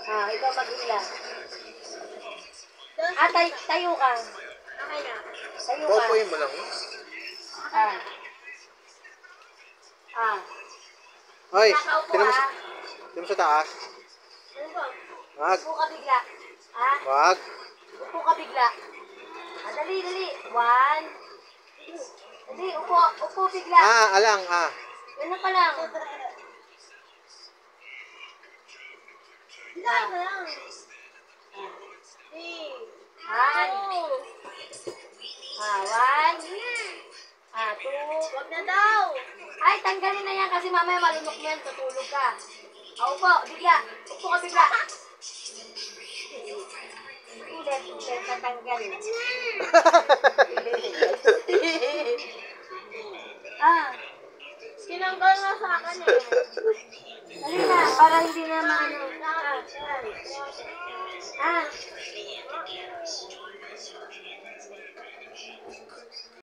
Ikaw mag-hila. Tayo ka. Okay na. Tayo ka. Popoy mo lang. Hoy, tinan mo sa taas. Wag. Upo ka bigla. Wag. Upo ka bigla. Dali. 1. Dali, upo bigla. Alang. Ganun ka lang. Bigla ka lang. 2. Wag na daw. Ay, tanggalin na yan kasi mamaya malunok mo yan. Tutulog ka. Upo, bigla. Upo ka bigla. Ulit, natanggal. Tinanggal na sa akin eh. Dali na, para hindi na maano.